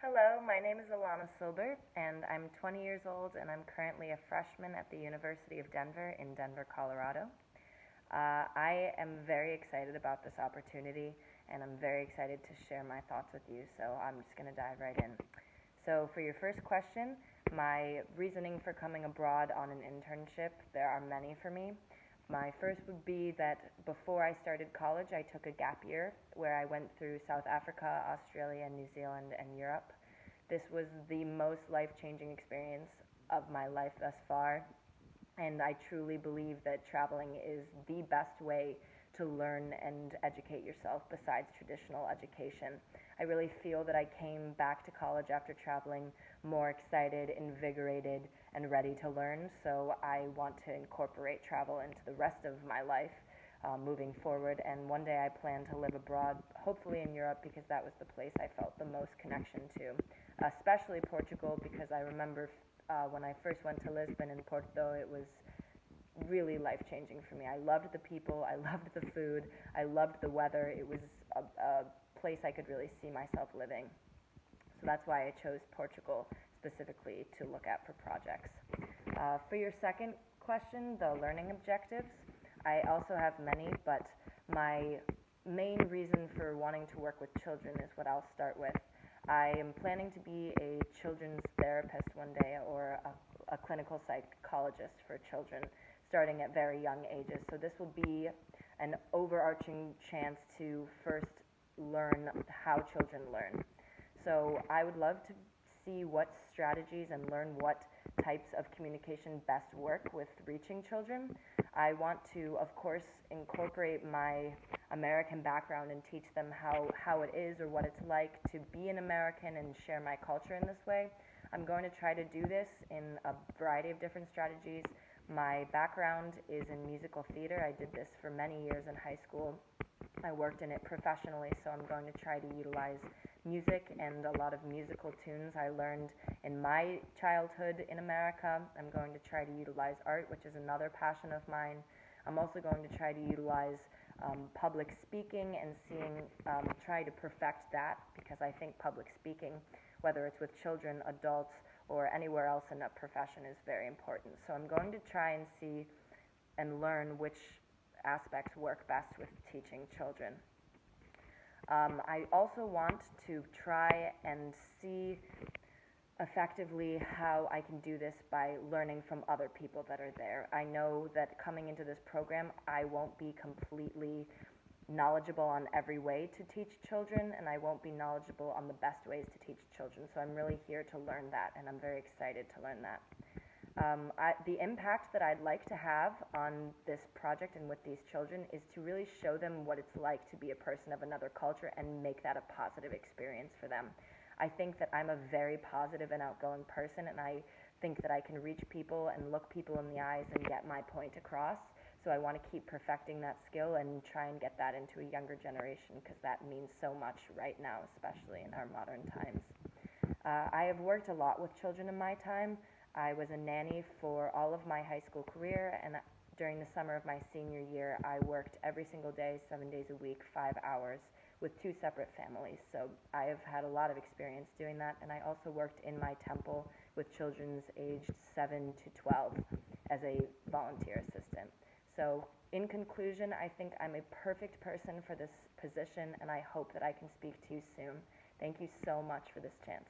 Hello, my name is Alana Silbert, and I'm 20 years old, and I'm currently a freshman at the University of Denver in Denver, Colorado. I am very excited about this opportunity, and I'm very excited to share my thoughts with you, so I'm just going to dive right in. So, for your first question, my reasoning for coming abroad on an internship, there are many for me. My first would be that before I started college, I took a gap year where I went through South Africa, Australia, New Zealand, and Europe. This was the most life changing experience of my life thus far, and I truly believe that traveling is the best way to learn and educate yourself besides traditional education. I really feel that I came back to college after traveling more excited, invigorated, and ready to learn, so I want to incorporate travel into the rest of my life moving forward. And one day I plan to live abroad, hopefully in Europe, because that was the place I felt the most connection to, especially Portugal, because I remember when I first went to Lisbon and Porto, it was really life changing for me. I loved the people, I loved the food, I loved the weather. It was a place I could really see myself living. So that's why I chose Portugal specifically to look at for projects. For your second question, the learning objectives, I also have many, but my main reason for wanting to work with children is what I'll start with. I am planning to be a children's therapist one day, or a clinical psychologist for children, starting at very young ages. So this will be an overarching chance to first learn how children learn. So I would love to see what strategies and learn what types of communication best work with reaching children. I want to, of course, incorporate my American background and teach them how it is or what it's like to be an American and share my culture in this way. I'm going to try to do this in a variety of different strategies. My background is in musical theater. I did this for many years in high school. I worked in it professionally, so I'm going to try to utilize music and a lot of musical tunes I learned in my childhood in America. I'm going to try to utilize art, which is another passion of mine. I'm also going to try to utilize public speaking and try to perfect that, because I think public speaking, whether it's with children, adults, or anywhere else in a profession, is very important. So I'm going to try and see and learn which aspects work best with teaching children. I also want to try and see effectively how I can do this by learning from other people that are there. I know that coming into this program, I won't be completely knowledgeable on every way to teach children, and I won't be knowledgeable on the best ways to teach children. So I'm really here to learn that, and I'm very excited to learn that. The impact that I'd like to have on this project and with these children is to really show them what it's like to be a person of another culture and make that a positive experience for them. I think that I'm a very positive and outgoing person, and I think that I can reach people and look people in the eyes and get my point across. So I want to keep perfecting that skill and try and get that into a younger generation, because that means so much right now, especially in our modern times. I have worked a lot with children in my time. I was a nanny for all of my high school career, and during the summer of my senior year, I worked every single day, 7 days a week, 5 hours, with two separate families. So I have had a lot of experience doing that, and I also worked in my temple with children's aged 7 to 12 as a volunteer assistant. So in conclusion, I think I'm a perfect person for this position, and I hope that I can speak to you soon. Thank you so much for this chance.